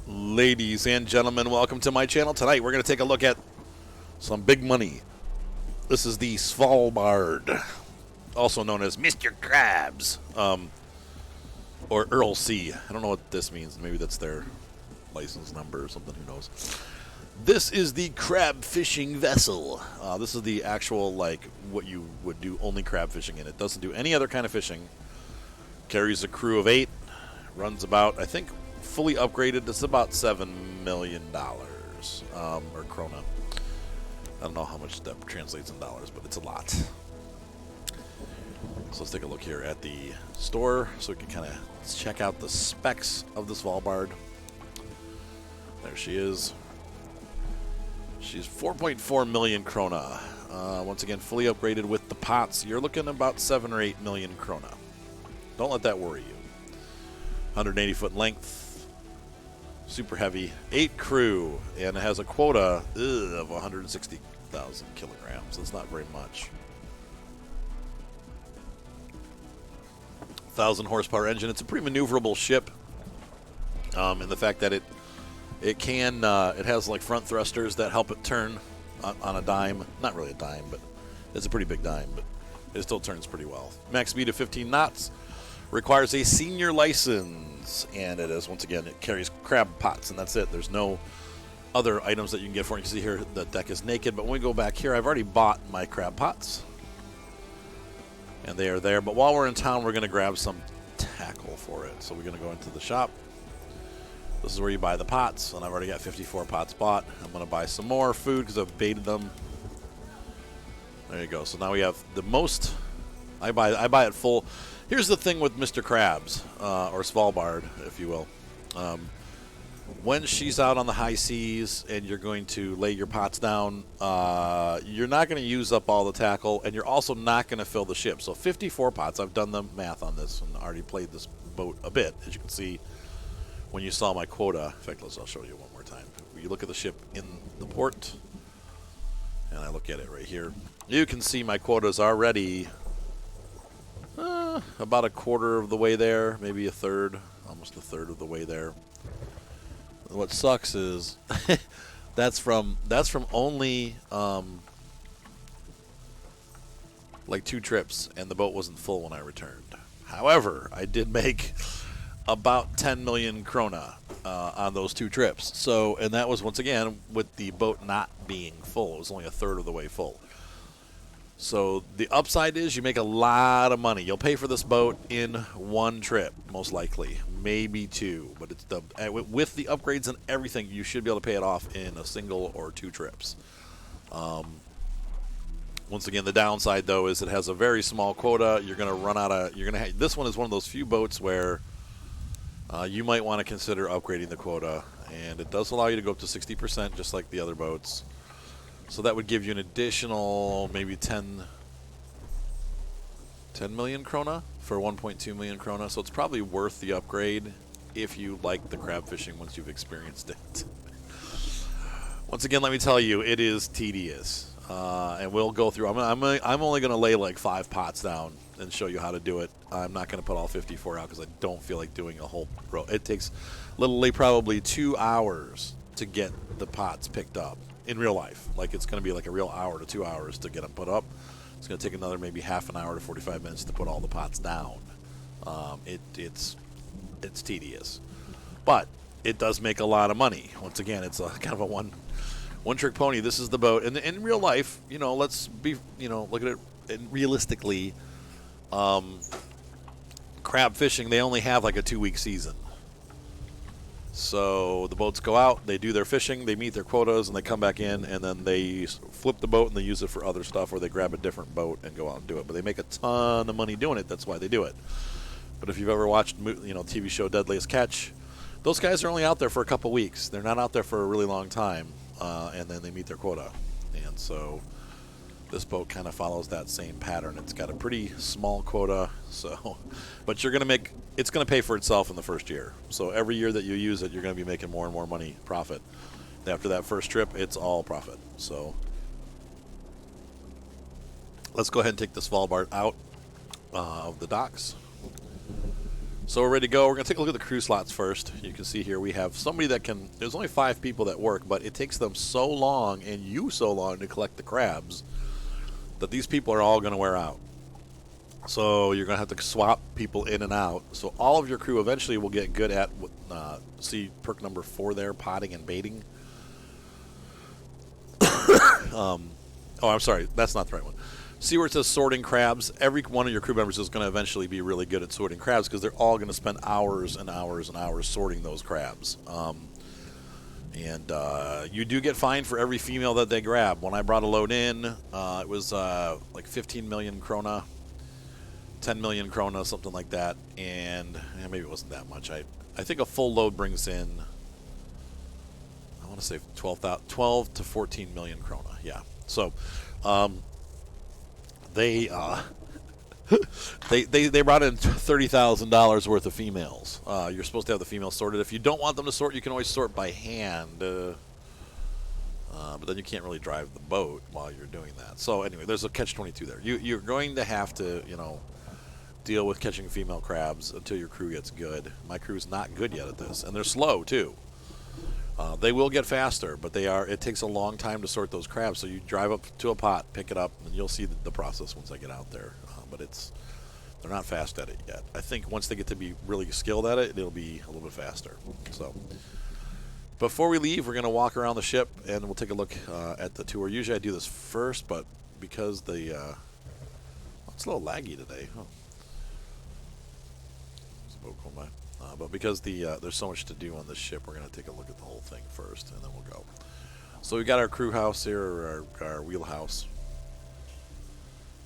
Ladies and gentlemen, welcome to my channel. Tonight we're going to take a look at some big money. This is the Svalbard, also known as Mr. Krabs, or Earl C. I don't know what this means. Maybe that's their license number or something. Who knows? This is the crab fishing vessel. This is the actual, like, what you would do only crab fishing in. It doesn't do any other kind of fishing. Carries a crew of 8. Runs about, I think, fully upgraded, it's about $7 million, or krona. I don't know how much that translates in dollars, but it's a lot. So let's take a look here at the store so we can kind of check out the specs of the Svalbard. There she is. She's 4.4 million krona. Once again, fully upgraded with the pots. You're looking about 7 or 8 million krona. Don't let that worry you. 180 foot length. Super heavy, 8 crew, and it has a quota of 160,000 kilograms. That's not very much. 1,000 horsepower engine. It's a pretty maneuverable ship, and the fact that it has like front thrusters that help it turn on a dime. Not really a dime, but it's a pretty big dime, but it still turns pretty well. Max speed of 15 knots. Requires a senior license, and it is, once again, it carries crab pots, and that's it. There's no other items that you can get for it. You can see here the deck is naked, but when we go back here, I've already bought my crab pots, and they are there. But while we're in town, we're going to grab some tackle for it. So we're going to go into the shop. This is where you buy the pots, and I've already got 54 pots bought. I'm going to buy some more food because I've baited them. There you go. So now we have the most. I buy it full. Here's the thing with Mr. Krabs, or Svalbard, if you will. When she's out on the high seas and you're going to lay your pots down, you're not going to use up all the tackle, and you're also not going to fill the ship. So 54 pots, I've done the math on this and already played this boat a bit, as you can see when you saw my quota. In fact, I'll show you one more time. You look at the ship in the port, and I look at it right here. You can see my quota's already about a quarter of the way there, maybe a third, almost a third of the way there. What sucks is that's from only like 2 trips, and the boat wasn't full when I returned. However, I did make about 10 million krona on those 2 trips. So, and that was once again with the boat not being full. It was only a third of the way full. So the upside is you make a lot of money. You'll pay for this boat in 1 trip, most likely, maybe 2. But it's with the upgrades and everything, you should be able to pay it off in a single or 2 trips. Once again, the downside though is it has a very small quota. You're going to run out of. This one is one of those few boats where you might want to consider upgrading the quota, and it does allow you to go up to 60%, just like the other boats. So that would give you an additional maybe 10 million krona for 1.2 million krona. So it's probably worth the upgrade if you like the crab fishing once you've experienced it. Once again, let me tell you, it is tedious. And we'll go through. I'm only going to lay like 5 pots down and show you how to do it. I'm not going to put all 54 out because I don't feel like doing a whole row. It takes literally probably 2 hours to get the pots picked up. In real life, like it's going to be like a real hour to 2 hours to get them put up. It's going to take another maybe half an hour to 45 minutes to put all the pots down. It's tedious, but it does make a lot of money. Once again, it's a kind of a one trick pony. This is the boat, and in real life, let's be, look at it realistically. Crab fishing, they only have like a 2-week season. So the boats go out, they do their fishing, they meet their quotas, and they come back in, and then they flip the boat and they use it for other stuff, or they grab a different boat and go out and do it. But they make a ton of money doing it. That's why they do it. But if you've ever watched, TV show Deadliest Catch, those guys are only out there for a couple weeks. They're not out there for a really long time, and then they meet their quota. And so this boat kind of follows that same pattern. It's got a pretty small quota, but it's going to pay for itself in the first year. So every year that you use it, you're going to be making more and more money, profit. After that first trip, it's all profit. So let's go ahead and take the Svalbard out of the docks. So we're ready to go. We're going to take a look at the crew slots first. You can see here we have somebody that can, there's only 5 people that work, but it takes them so long and you so long to collect the crabs that these people are all going to wear out. So you're going to have to swap people in and out. So all of your crew eventually will get good at, see perk number 4 there, potting and baiting. Oh, I'm sorry. That's not the right one. See where it says sorting crabs? Every one of your crew members is going to eventually be really good at sorting crabs because they're all going to spend hours and hours and hours sorting those crabs. You do get fined for every female that they grab. When I brought a load in, it was like 15 million krona, 10 million krona, something like that. And maybe it wasn't that much. I think a full load brings in, I want to say 12 to 14 million krona. Yeah. So, they brought in $30,000 worth of females. You're supposed to have the females sorted. If you don't want them to sort, you can always sort by hand. But then you can't really drive the boat while you're doing that. So anyway, there's a catch-22 there. You're going to have to, deal with catching female crabs until your crew gets good. My crew's not good yet at this, and they're slow too. They will get faster, but it takes a long time to sort those crabs. So you drive up to a pot, pick it up, and you'll see the process once I get out there. But they're not fast at it yet. I think once they get to be really skilled at it, it'll be a little bit faster. So before we leave, we're going to walk around the ship, and we'll take a look at the tour. Usually I do this first, but because it's a little laggy today. Oh. There's a boat going by. But because there's so much to do on this ship, we're going to take a look at the whole thing first, and then we'll go. So we've got our crew house here, or our wheelhouse.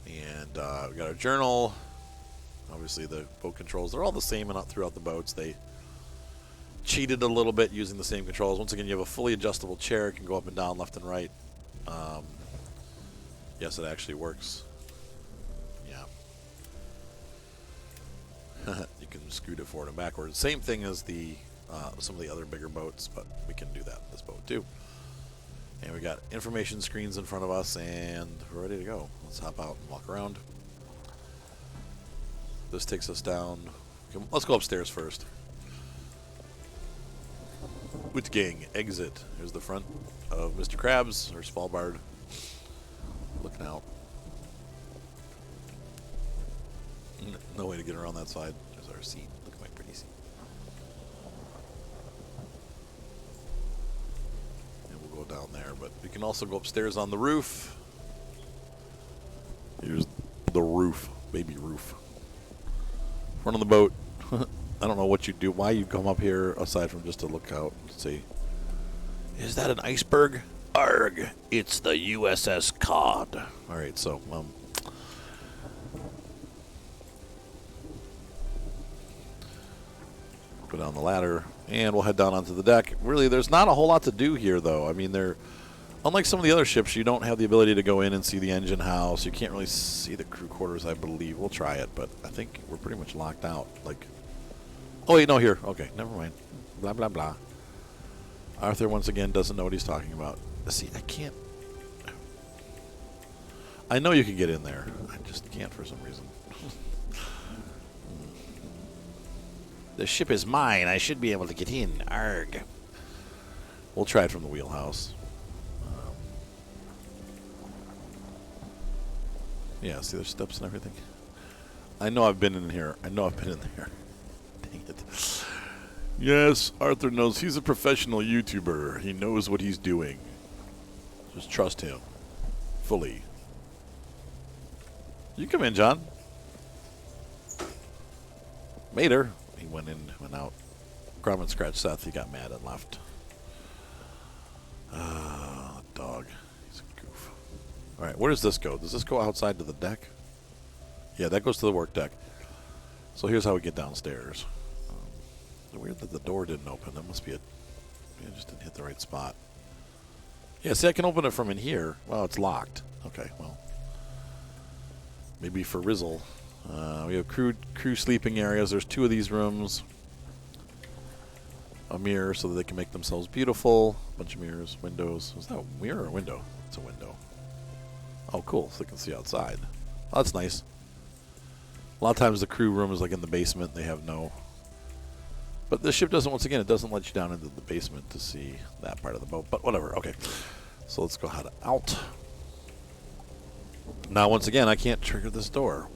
And we've got our journal. Obviously, the boat controls, they're all the same throughout the boats. They cheated a little bit using the same controls. Once again, you have a fully adjustable chair. It can go up and down, left and right. Yes, it actually works. You can scoot it forward and backwards. Same thing as some of the other bigger boats, but we can do that in this boat too. And we got information screens in front of us, and we're ready to go. Let's hop out and walk around. This takes us down. Let's go upstairs first. With gang, exit. Here's the front of Mr. Krabs, or Svalbard. Looking out. No way to get around that side. There's our seat. Look at my pretty seat. And we'll go down there, but we can also go upstairs on the roof. Here's the roof, baby roof. Front of the boat. I don't know what you do, why you come up here aside from just to look out and see. Is that an iceberg? Arg! It's the USS Cod. All right, so go down the ladder, and we'll head down onto the deck. Really, there's not a whole lot to do here, though. I mean, unlike some of the other ships, you don't have the ability to go in and see the engine house. You can't really see the crew quarters, I believe. We'll try it, but I think we're pretty much locked out. Oh, wait, no, here. Okay, never mind. Blah, blah, blah. Arthur, once again, doesn't know what he's talking about. See, I can't. I know you can get in there. I just can't for some reason. The ship is mine. I should be able to get in. Arg. We'll try it from the wheelhouse. Yeah, see there's steps and everything. I know I've been in here. I know I've been in there. Dang it. Yes, Arthur knows. He's a professional YouTuber. He knows what he's doing. Just trust him. Fully. You come in, John. Mater. He went in, went out. Grumman scratched Seth. He got mad and left. Dog. He's a goof. All right, where does this go? Does this go outside to the deck? Yeah, that goes to the work deck. So here's how we get downstairs. It's weird that the door didn't open. That must be it. I just didn't hit the right spot. Yeah, see, I can open it from in here. Well, it's locked. Okay, well. Maybe for Rizzle. We have crew sleeping areas. There's 2 of these rooms. A mirror so that they can make themselves beautiful. A bunch of mirrors, windows. Is that a mirror or a window? It's a window. Oh, cool. So they can see outside. Oh, that's nice. A lot of times the crew room is like in the basement. They have no But this ship doesn't, once again, it doesn't let you down into the basement to see that part of the boat. But whatever, okay. So let's go head out. Now, once again, I can't trigger this door.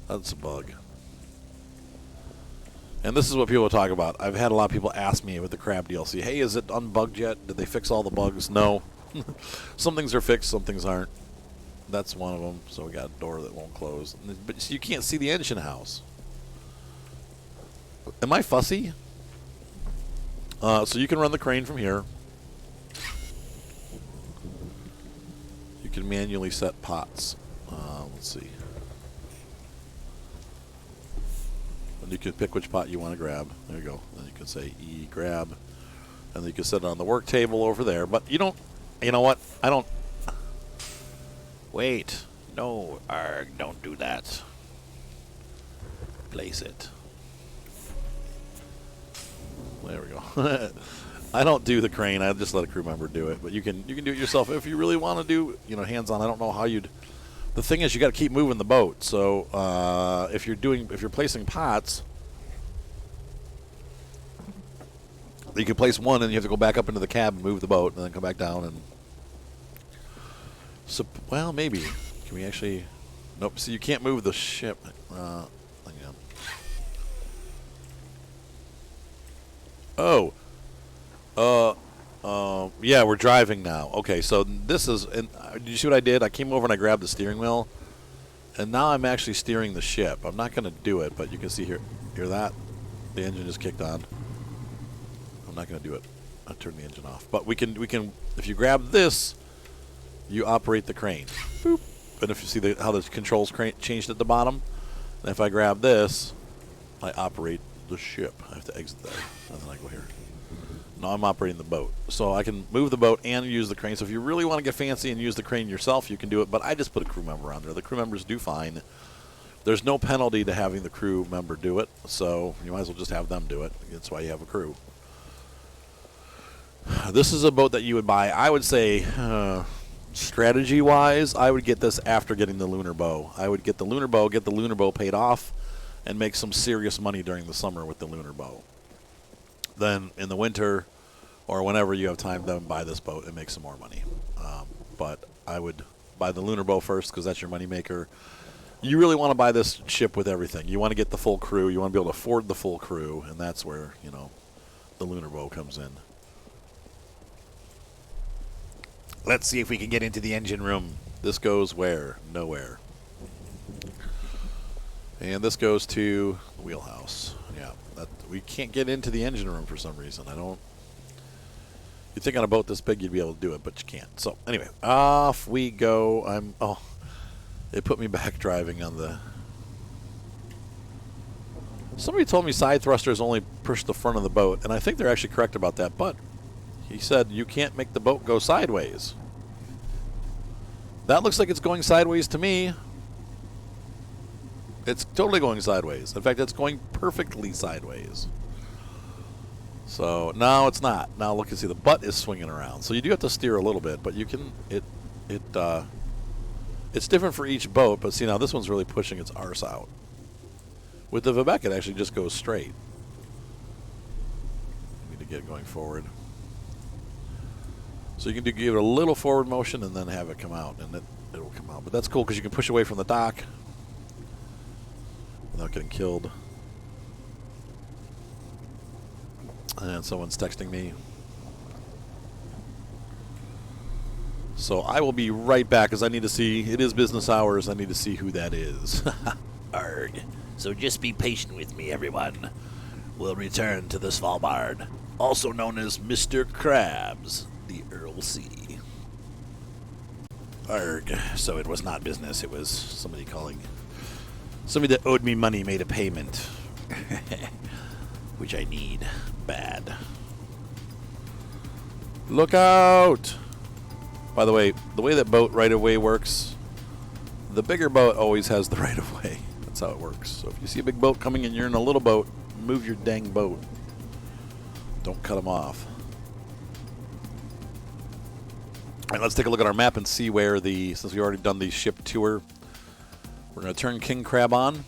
That's a bug. And this is what people talk about. I've had a lot of people ask me with the crab DLC, hey, is it unbugged yet? Did they fix all the bugs? No. Some things are fixed, some things aren't. That's one of them. So we got a door that won't close. But you can't see the engine house. Am I fussy? So you can run the crane from here. You can manually set pots. Let's see. And you can pick which pot you want to grab. There you go. Then you can say E grab. And then you can set it on the work table over there. But you don't, you know what? I don't. Wait. No, arg, don't do that. Place it. There we go. I don't do the crane. I just let a crew member do it. But you can do it yourself if you really want to do, hands-on. I don't know how you'd. The thing is, you got to keep moving the boat. So if you're placing pots, you can place one, and you have to go back up into the cab and move the boat, and then come back down. And so, well, maybe. Can we actually? Nope. See, you can't move the ship. Hang on. Oh. Yeah, we're driving now. Okay, so this is. And did you see what I did? I came over and I grabbed the steering wheel, and now I'm actually steering the ship. I'm not going to do it, but you can see here. Hear that? The engine just kicked on. I'm not going to do it. I'll turn the engine off. But we can. If you grab this, you operate the crane. Boop. And if you see how the controls changed at the bottom, and if I grab this, I operate the ship. I have to exit there, and then I go here. Now I'm operating the boat. So I can move the boat and use the crane. So if you really want to get fancy and use the crane yourself, you can do it. But I just put a crew member on there. The crew members do fine. There's no penalty to having the crew member do it. So you might as well just have them do it. That's why you have a crew. This is a boat that you would buy. I would say, strategy-wise, I would get this after getting the lunar bow. I would get the lunar bow paid off, and make some serious money during the summer with the lunar bow. Then in the winter or whenever you have time, then buy this boat and make some more money. But I would buy the lunar bow first because that's your money maker. You really want to buy this ship with everything. You want to get the full crew. You want to be able to afford the full crew, and that's where, the lunar bow comes in. Let's see if we can get into the engine room. This goes where? Nowhere. And this goes to the wheelhouse. Yeah, we can't get into the engine room for some reason. You'd think on a boat this big you'd be able to do it, but you can't. So anyway, off we go. It put me back driving on the. Somebody told me side thrusters only push the front of the boat, and I think they're actually correct about that. But he said you can't make the boat go sideways. That looks like it's going sideways to me. It's totally going sideways. In fact, it's going perfectly sideways. So now it's not. Now look and see the butt is swinging around. So you do have to steer a little bit, but you can. It's different for each boat. But see now this one's really pushing its arse out. With the Vivek, it actually just goes straight. Need to get it going forward. So you can give it a little forward motion and then have it come out, and it'll come out. But that's cool because you can push away from the dock without getting killed. And someone's texting me. So I will be right back because I need to see. It is business hours. I need to see who that is. Arg. So just be patient with me, everyone. We'll return to the Svalbard, also known as Mr. Krabs, the Earl Sea. Arg. So it was not business. It was somebody calling. Somebody that owed me money made a payment. Which I need bad. Look out! By the way that boat right-of-way works, the bigger boat always has the right-of-way. That's how it works. So if you see a big boat coming and you're in a little boat, move your dang boat. Don't cut them off. All right, let's take a look at our map and see where since we've already done the ship tour, we're going to turn King Crab on.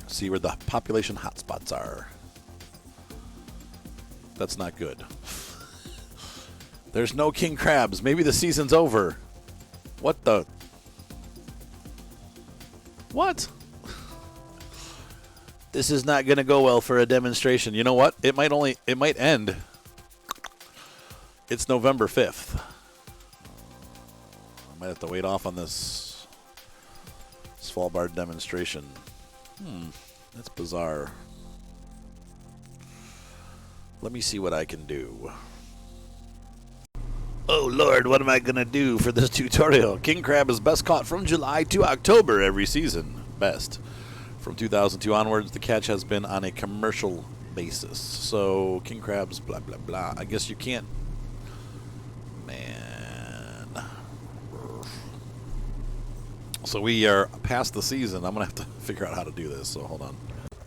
See where the population hotspots are. That's not good. There's no king crabs. Maybe the season's over. What the? What? This is not going to go well for a demonstration. You know what? It might end. It's November 5th. I might have to wait off on this Svalbard demonstration. That's bizarre. Let me see what I can do. Oh Lord, what am I gonna do for this tutorial? King crab is best caught from July to October every season. Best. From 2002 onwards, the catch has been on a commercial basis. So, king crabs, blah, blah, blah. I guess you can't... Man. So we are past the season. I'm going to have to figure out how to do this, so hold on.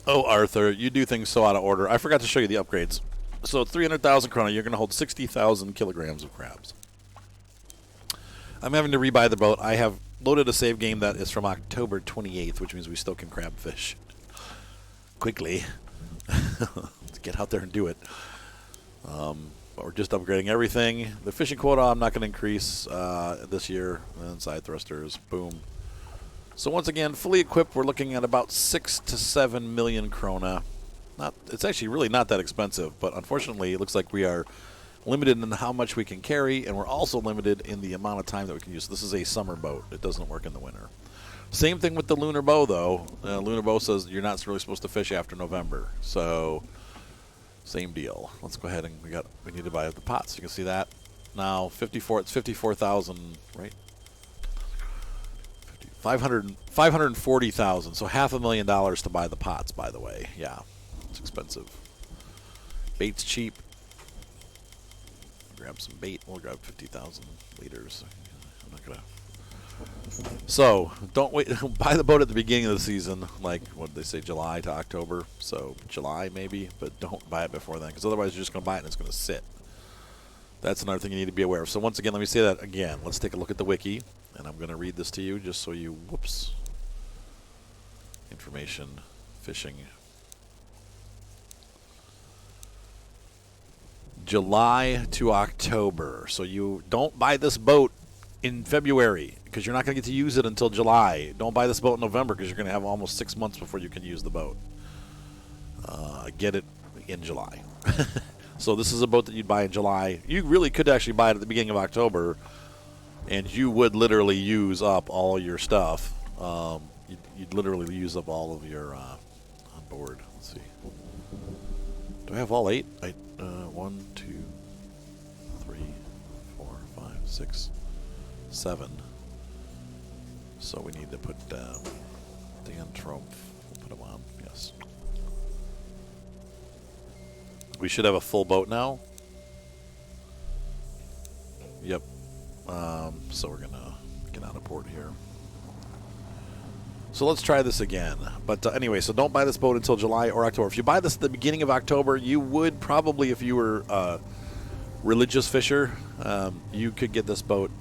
Oh, Arthur, you do things so out of order. I forgot to show you the upgrades. So 300,000 krona, you're going to hold 60,000 kilograms of crabs. I'm having to rebuy the boat. I have loaded a save game that is from October 28th, which means we still can crab fish quickly. Let's get out there and do it. But we're just upgrading everything. The fishing quota I'm not going to increase this year. And side thrusters, boom. So once again, fully equipped, we're looking at about 6 to 7 million krona. It's actually really not that expensive, but unfortunately it looks like we are limited in how much we can carry, and we're also limited in the amount of time that we can use. This is a summer boat. It doesn't work in the winter. Same thing with the lunar bow, though. Lunar bow says you're not really supposed to fish after November, so same deal. Let's go ahead and we need to buy the pots. You can see that now. 54. It's 54,000, right? 540,000. So $500,000 to buy the pots. By the way, yeah, it's expensive. Bait's cheap. Grab some bait. We'll grab 50,000 liters. I'm not gonna. So don't wait. Buy the boat at the beginning of the season, like what did they say, July to October. So July maybe, but don't buy it before then, because otherwise you're just gonna buy it and it's gonna sit. That's another thing you need to be aware of. So once again, let me say that again. Let's take a look at the wiki, and I'm gonna read this to you just so you. Whoops. Information, fishing. July to October. So you don't buy this boat in February because you're not going to get to use it until July. Don't buy this boat in November because you're going to have almost 6 months before you can use the boat. Get it in July. So this is a boat that you'd buy in July. You really could actually buy it at the beginning of October, and you would literally use up all your stuff. You'd literally use up all of your on board. Let's see. Do I have all 8? 1, 2, 3, 4, 5, 6, 7. So we need to put Dan Trump. We'll put him on. Yes. We should have a full boat now. Yep. So we're gonna get out of port here. So let's try this again. But anyway, so don't buy this boat until July or October. If you buy this at the beginning of October, you would probably, if you were a religious fisher, you could get this boat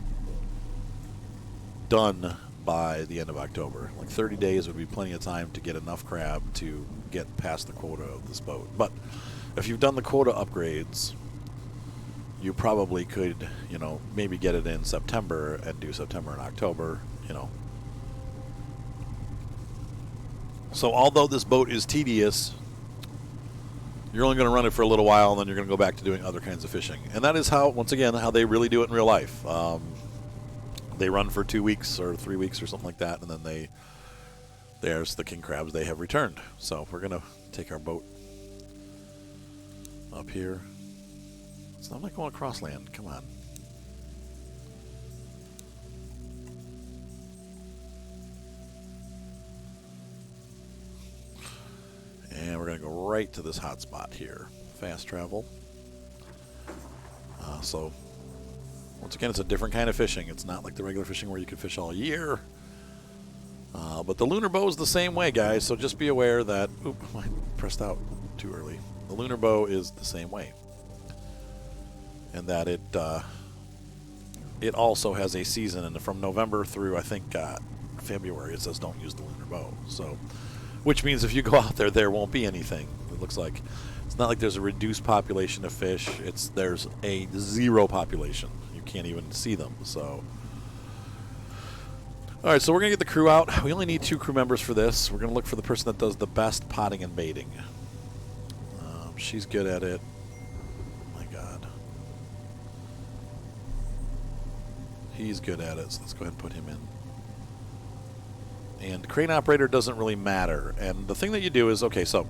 done by the end of October. Like 30 days would be plenty of time to get enough crab to get past the quota of this boat. But if you've done the quota upgrades, you probably could, maybe get it in September and do September and October, So although this boat is tedious, you're only going to run it for a little while, and then you're going to go back to doing other kinds of fishing. And that is how, once again, how they really do it in real life. They run for 2 weeks or 3 weeks or something like that, and then there's the king crabs they have returned. So we're going to take our boat up here. It's not like going across land. Come on. And we're going to go right to this hot spot here. Fast travel. So, once again, it's a different kind of fishing. It's not like the regular fishing where you can fish all year. But the lunar bow is the same way, guys. So just be aware that... Oop, I pressed out too early. The lunar bow is the same way. And that it also has a season. And from November through, I think, February, it says don't use the lunar bow. So... Which means if you go out there, there won't be anything. It looks like it's not like there's a reduced population of fish. There's a zero population. You can't even see them. So, all right. So we're gonna get the crew out. We only need 2 crew members for this. We're gonna look for the person that does the best potting and baiting. She's good at it. My God, he's good at it. So let's go ahead and put him in. And crane operator doesn't really matter. And the thing that you do is, okay, so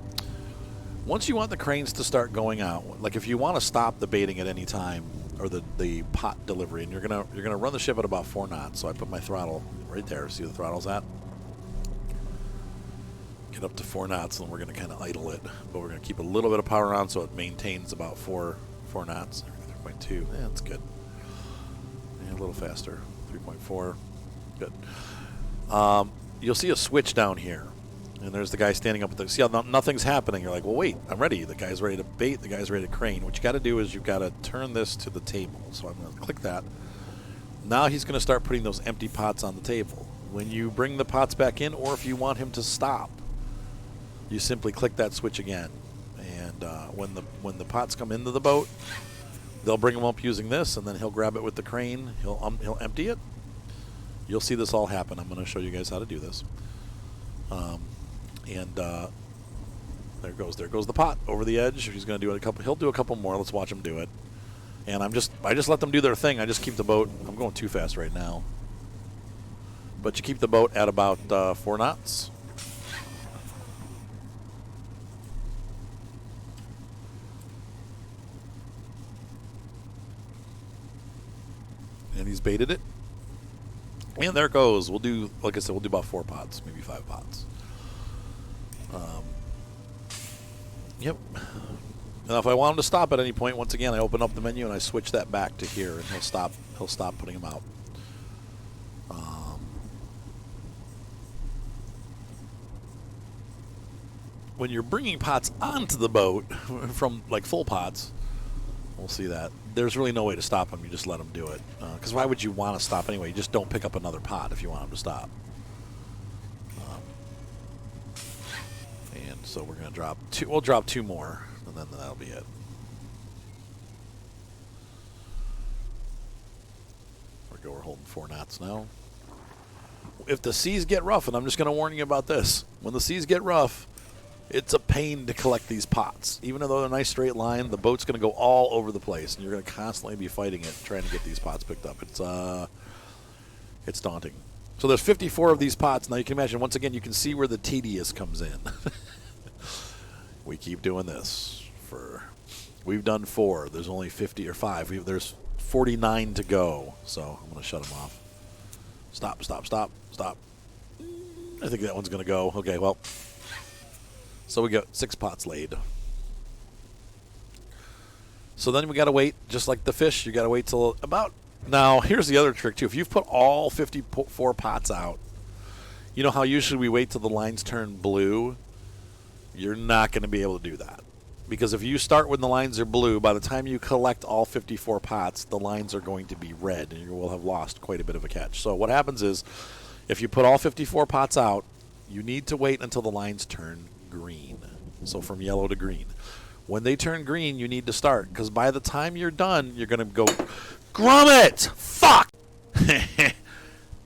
once you want the cranes to start going out, like if you want to stop the baiting at any time, or the pot delivery, and you're gonna run the ship at about 4 knots. So I put my throttle right there. See where the throttle's at? Get up to 4 knots, and we're gonna kind of idle it, but we're gonna keep a little bit of power on so it maintains about 4 knots. 3.2, yeah, that's good. Yeah, a little faster. 3.4, good. You'll see a switch down here, and there's the guy standing up with the. See how nothing's happening? You're like, well, wait, I'm ready. The guy's ready to bait. The guy's ready to crane. What you got to do is you've got to turn this to the table. So I'm going to click that. Now he's going to start putting those empty pots on the table. When you bring the pots back in, or if you want him to stop, you simply click that switch again. And when the pots come into the boat, they'll bring them up using this, and then he'll grab it with the crane. He'll empty it. You'll see this all happen. I'm going to show you guys how to do this. There goes the pot over the edge. He's going to do it a couple. He'll do a couple more. Let's watch him do it. And I just let them do their thing. I just keep the boat. I'm going too fast right now. But you keep the boat at about 4 knots. And he's baited it. And there it goes. We'll do, like I said, we'll do about 4 pots, maybe 5 pots. Yep. Now, if I want him to stop at any point, once again, I open up the menu and I switch that back to here, and he'll stop putting them out. When you're bringing pots onto the boat from like full pots, we'll see that. There's really no way to stop them. You just let them do it. Because why would you want to stop anyway? You just don't pick up another pot if you want them to stop. And so we're going to drop 2. We'll drop 2 more, and then that'll be it. We're holding 4 knots now. If the seas get rough, and I'm just going to warn you about this, when the seas get rough, it's a pain to collect these pots. Even though they're a nice straight line, the boat's going to go all over the place, and you're going to constantly be fighting it, trying to get these pots picked up. It's daunting. So there's 54 of these pots. Now you can imagine, once again, you can see where the tedious comes in. We keep doing this. We've done 4. There's only 50 or 5. There's 49 to go. So I'm going to shut them off. Stop, stop, stop, stop. I think that one's going to go. Okay, well. So we got 6 pots laid. So then we got to wait, just like the fish, you got to wait till about. Now, here's the other trick, too. If you've put all 54 pots out, you know how usually we wait till the lines turn blue? You're not going to be able to do that. Because if you start when the lines are blue, by the time you collect all 54 pots, the lines are going to be red, and you will have lost quite a bit of a catch. So what happens is, if you put all 54 pots out, you need to wait until the lines turn green. So from yellow to green. When they turn green, you need to start, because by the time you're done, you're going to go, Grommet! Fuck!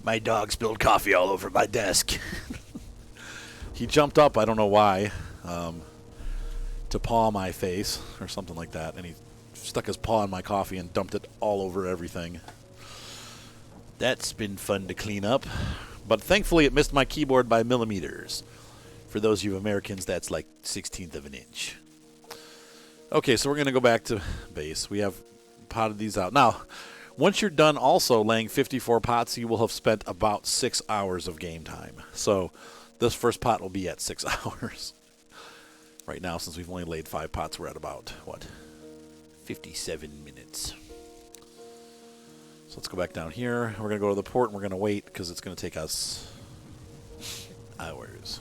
My dog spilled coffee all over my desk. He jumped up, I don't know why, to paw my face or something like that, and he stuck his paw in my coffee and dumped it all over everything. That's been fun to clean up. But thankfully, it missed my keyboard by millimeters. For those of you Americans, that's like 1/16 of an inch. Okay, so we're going to go back to base. We have potted these out. Now, once you're done also laying 54 pots, you will have spent about 6 hours of game time. So this first pot will be at 6 hours. Right now, since we've only laid 5 pots, we're at about, 57 minutes. So let's go back down here. We're going to go to the port, and we're going to wait because it's going to take us hours.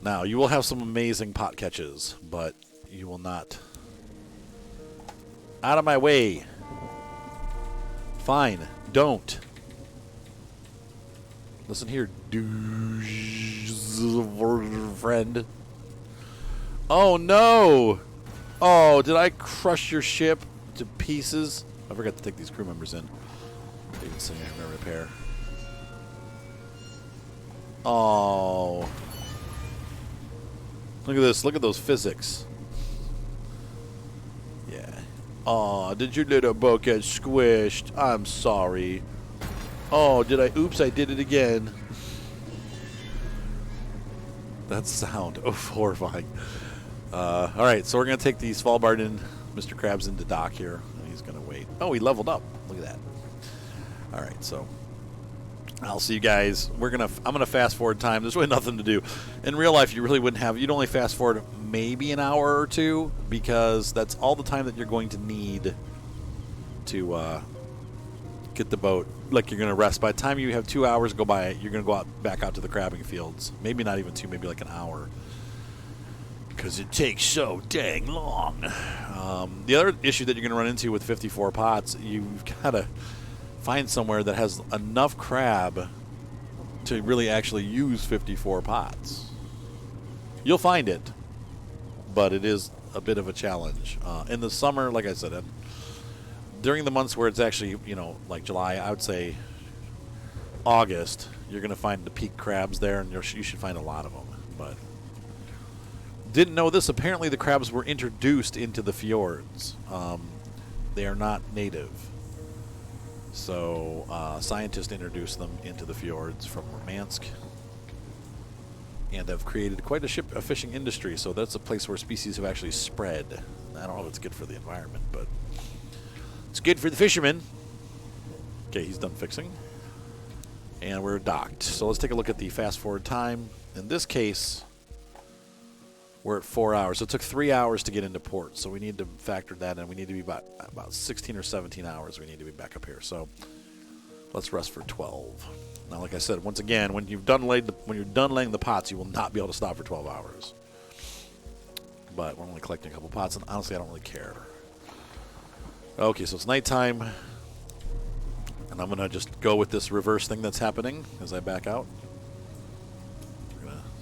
Now, you will have some amazing pot catches, but you will not. Out of my way. Fine. Don't. Listen here, friend. Oh no! Oh, did I crush your ship to pieces? I forgot to take these crew members in. They can sing and repair. Oh. Look at this. Look at those physics. Yeah. Oh, did your little boat get squished? I'm sorry. Oh, did I? Oops, I did it again. That sound. Oh, horrifying. All right, so we're going to take the Svalbard in, Mr. Krabs into dock here. And he's going to wait. Oh, he leveled up. Look at that. All right, so I'll see you guys. I'm gonna fast forward time. There's really nothing to do. In real life, you really wouldn't have. You'd only fast forward maybe an hour or two because that's all the time that you're going to need to get the boat. Like you're gonna rest. By the time you have 2 hours go by, you're gonna go back out to the crabbing fields. Maybe not even 2. Maybe like an hour. Because it takes so dang long. The other issue that you're gonna run into with 54 pots, you've gotta find somewhere that has enough crab to really actually use 54 pots. You'll find it, but it is a bit of a challenge. In the summer, like I said, during the months where it's actually, like July, I would say August, you're going to find the peak crabs there, and you should find a lot of them. But didn't know this. Apparently the crabs were introduced into the fjords. They are not native. So scientists introduced them into the fjords from Murmansk and have created quite a fishing industry. So that's a place where species have actually spread. I don't know if it's good for the environment, but it's good for the fishermen. Okay, he's done fixing. And we're docked. So let's take a look at the fast forward time. In this case, we're at 4 hours. So it took 3 hours to get into port. So we need to factor that in. We need to be about 16 or 17 hours. We need to be back up here. So let's rest for 12. Now, like I said, once again, when you're done laying the pots, you will not be able to stop for 12 hours. But we're only collecting a couple pots, and honestly, I don't really care. Okay, so it's nighttime, and I'm gonna just go with this reverse thing that's happening as I back out.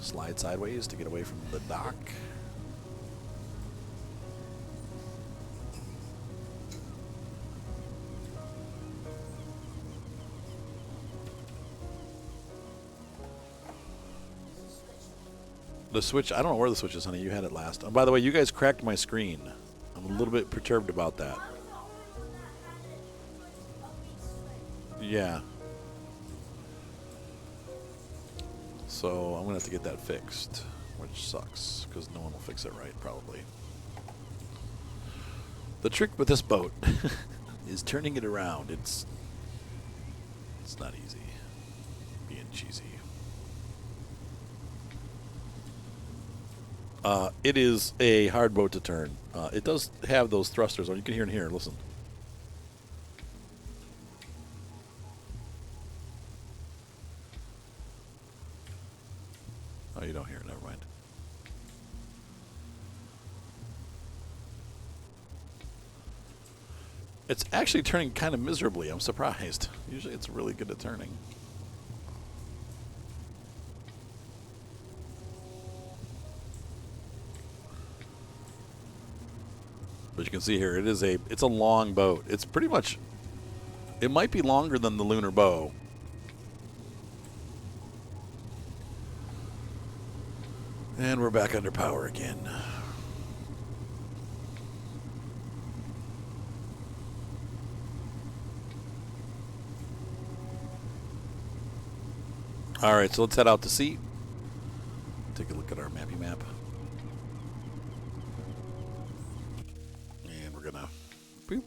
Slide sideways to get away from the dock. The switch, I don't know where the switch is, honey. You had it last. By the way, you guys cracked my screen. I'm a little bit perturbed about that. Yeah. So I'm going to have to get that fixed, which sucks, because no one will fix it right, probably. The trick with this boat is turning it around. It's not easy, being cheesy. It is a hard boat to turn. It does have those thrusters on. You can hear it here. Listen. Oh, you don't hear it. Never mind. It's actually turning kind of miserably. I'm surprised. Usually it's really good at turning. But you can see here, it's a long boat. It's pretty much, it might be longer than the lunar bow. And we're back under power again. All right, so let's head out to sea. Take a look at our mappy map. And we're gonna boop.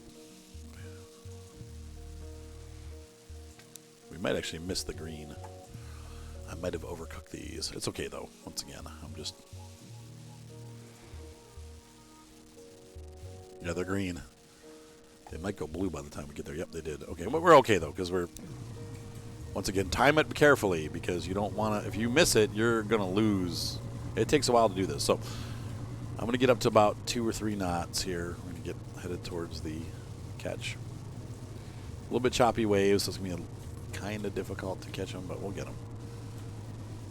We might actually miss the green. I might have overcooked these. It's okay though. Once again, I'm just... Yeah, they're green. They might go blue by the time we get there. Yep, they did. Okay, well, we're okay though, because we're... Once again, time it carefully, because you don't want to... If you miss it, you're going to lose. It takes a while to do this. So I'm going to get up to about 2 or 3 knots here. We're going to get headed towards the catch. A little bit choppy waves, so it's going to be kind of difficult to catch them, but we'll get them.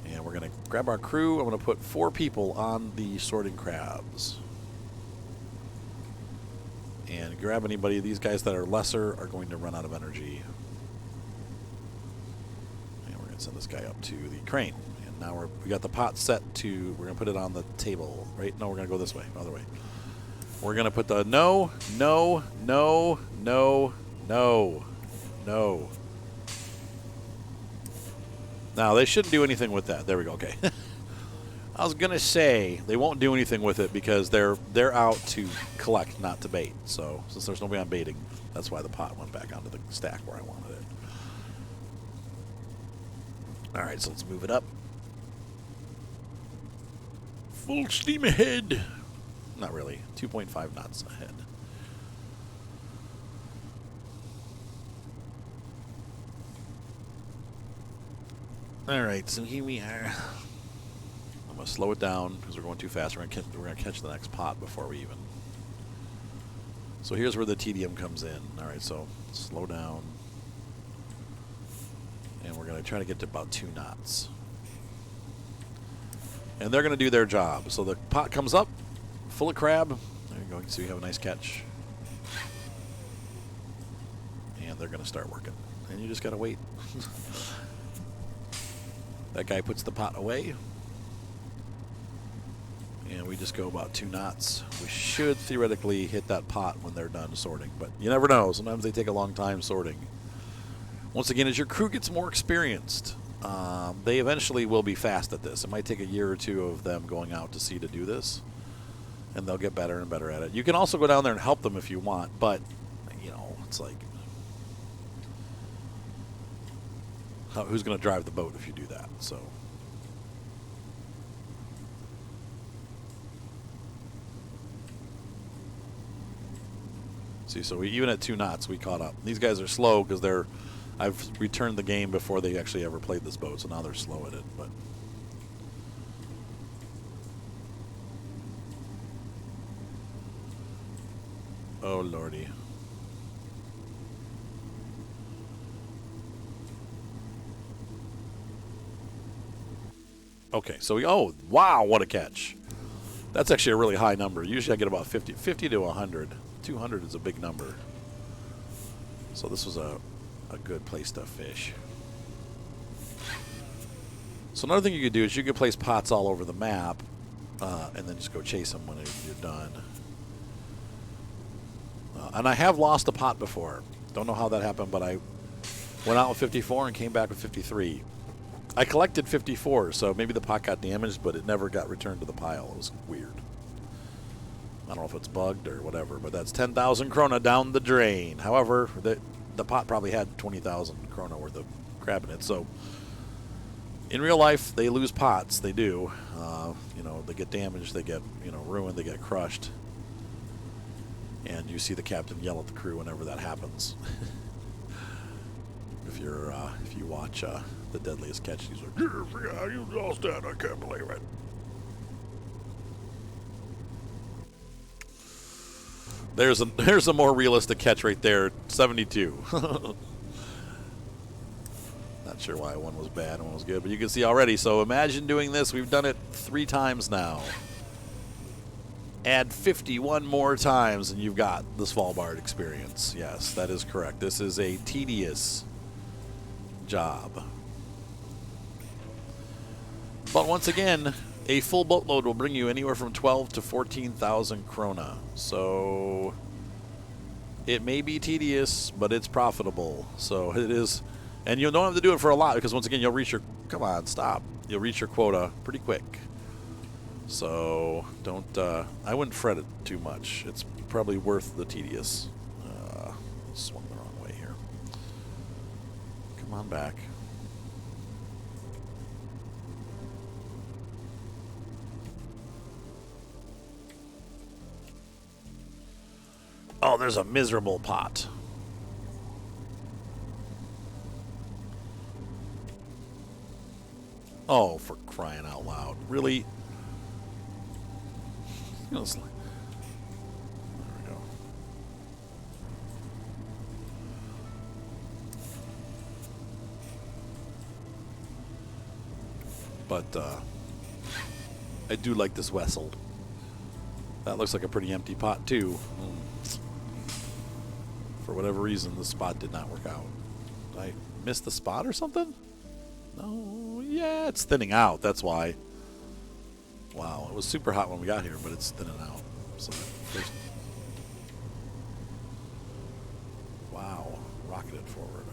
And we're going to grab our crew. I'm going to put 4 people on the sorting crabs. And grab anybody. These guys that are lesser are going to run out of energy. And we're going to send this guy up to the crane. And now we got the pot set to, we're going to put it on the table, right? No, we're going to go this way, other way. We're going to put the no. Now, they shouldn't do anything with that. There we go. Okay. I was going to say they won't do anything with it because they're out to collect, not to bait. So, since there's nobody on baiting, that's why the pot went back onto the stack where I wanted it. All right, so let's move it up. Full steam ahead. Not really. 2.5 knots ahead. All right, so here we are. I'm going to slow it down because we're going too fast. We're going to catch the next pot before we even. So here's where the tedium comes in. All right, so slow down. And we're going to try to get to about 2 knots. And they're going to do their job. So the pot comes up, full of crab. There you go. You can see we have a nice catch. And they're going to start working. And you just got to wait. That guy puts the pot away. And we just go about 2 knots. We should theoretically hit that pot when they're done sorting. But you never know. Sometimes they take a long time sorting. Once again, as your crew gets more experienced, they eventually will be fast at this. It might take a year or 2 of them going out to sea to do this. And they'll get better and better at it. You can also go down there and help them if you want. But, you know, it's like, who's going to drive the boat if you do that? So, see, so even at 2 knots, we caught up. These guys are slow because I've returned the game before they actually ever played this boat, so now they're slow at it. But oh lordy. Okay, so oh, wow, what a catch. That's actually a really high number. Usually I get about 50 to 100. 200 is a big number. So this was a good place to fish. So another thing you could do is you could place pots all over the map and then just go chase them when you're done. And I have lost a pot before. Don't know how that happened, but I went out with 54 and came back with 53. I collected 54, so maybe the pot got damaged, but it never got returned to the pile. It was weird. I don't know if it's bugged or whatever, but that's 10,000 krona down the drain. However, the pot probably had 20,000 krona worth of crab in it. So in real life, they lose pots. They do. You know, they get damaged. They get, you know, ruined. They get crushed. And you see the captain yell at the crew whenever that happens. If you watch The Deadliest Catch, he's like, yeah, you lost that. I can't believe it. There's a more realistic catch right there, 72. Not sure why one was bad and one was good, but you can see already. So imagine doing this. We've done it 3 times now. Add 51 more times and you've got the Svalbard experience. Yes, that is correct. This is a tedious job. But once again, a full boatload will bring you anywhere from 12 to 14,000 krona. So it may be tedious, but it's profitable. So it is, and you don't have to do it for a lot because once again, you'll reach your, come on, stop. You'll reach your quota pretty quick. So don't, I wouldn't fret it too much. It's probably worth the tedious. Swung the wrong way here. Come on back. Oh, there's a miserable pot. Oh, for crying out loud. Really? There we go. But I do like this vessel. That looks like a pretty empty pot, too. For whatever reason, the spot did not work out. Did I miss the spot or something? No, yeah, it's thinning out. That's why. Wow, it was super hot when we got here, but it's thinning out. So there's... Wow, rocketed forward.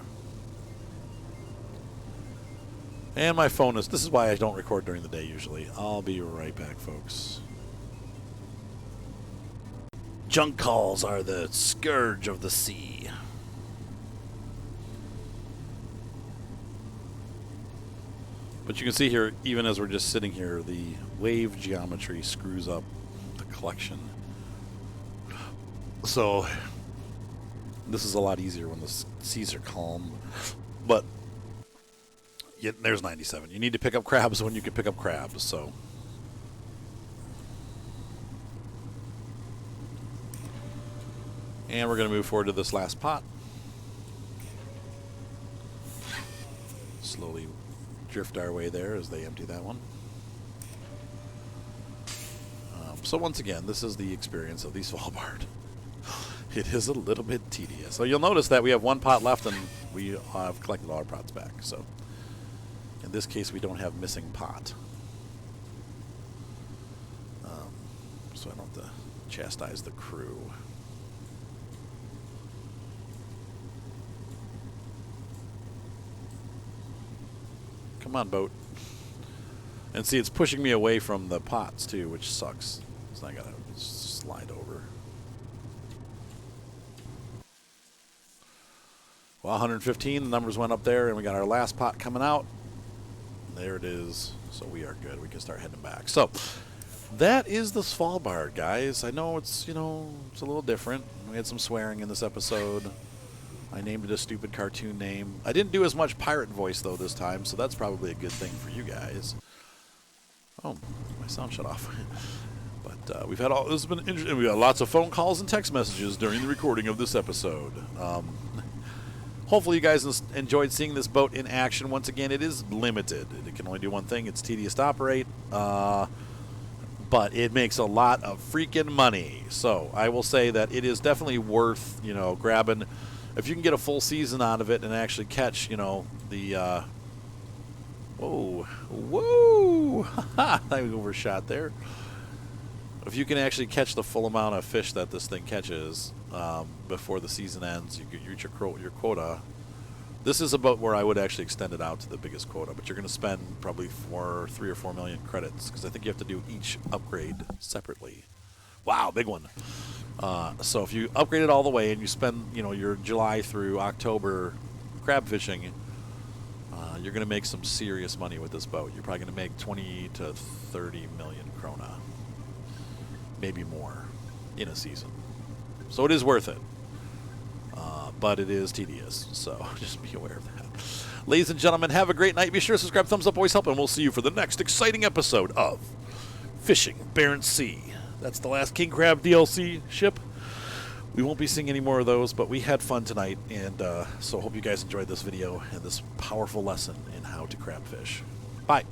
And my phone is... This is why I don't record during the day usually. I'll be right back, folks. Junk calls are the scourge of the sea. But you can see here, even as we're just sitting here, the wave geometry screws up the collection. So this is a lot easier when the seas are calm. But yeah, there's 97. You need to pick up crabs when you can pick up crabs, so... And we're going to move forward to this last pot. Slowly drift our way there as they empty that one. So once again, this is the experience of the Svalbard. It is a little bit tedious. So you'll notice that we have one pot left and we have collected all our pots back. So in this case, we don't have missing pot. So I don't have to chastise the crew. Come on, boat. And see, it's pushing me away from the pots, too, which sucks. So I gotta slide over. Well, 115, the numbers went up there, and we got our last pot coming out. There it is. So we are good. We can start heading back. So that is the Svalbard, guys. I know it's, you know, it's a little different. We had some swearing in this episode. I named it a stupid cartoon name. I didn't do as much pirate voice, though, this time, so that's probably a good thing for you guys. Oh, my sound shut off. But we've had all... This has been interesting. We got lots of phone calls and text messages during the recording of this episode. Hopefully you guys enjoyed seeing this boat in action. Once again, it is limited. It can only do one thing. It's tedious to operate. But it makes a lot of freaking money. So I will say that it is definitely worth, you know, grabbing... If you can get a full season out of it and actually catch, you know, the, whoa, I overshot there. If you can actually catch the full amount of fish that this thing catches before the season ends, you can reach your quota. This is about where I would actually extend it out to the biggest quota, but you're going to spend probably 3 or 4 million credits because I think you have to do each upgrade separately. Wow, big one. So if you upgrade it all the way and you spend, you know, your July through October crab fishing, you're going to make some serious money with this boat. You're probably going to make 20 to 30 million krona, maybe more, in a season. So it is worth it, but it is tedious. So just be aware of that. Ladies and gentlemen, have a great night. Be sure to subscribe, thumbs up, always help, and we'll see you for the next exciting episode of Fishing Barents Sea. That's the last King Crab DLC ship. We won't be seeing any more of those, but we had fun tonight, and so hope you guys enjoyed this video and this powerful lesson in how to crab fish. Bye.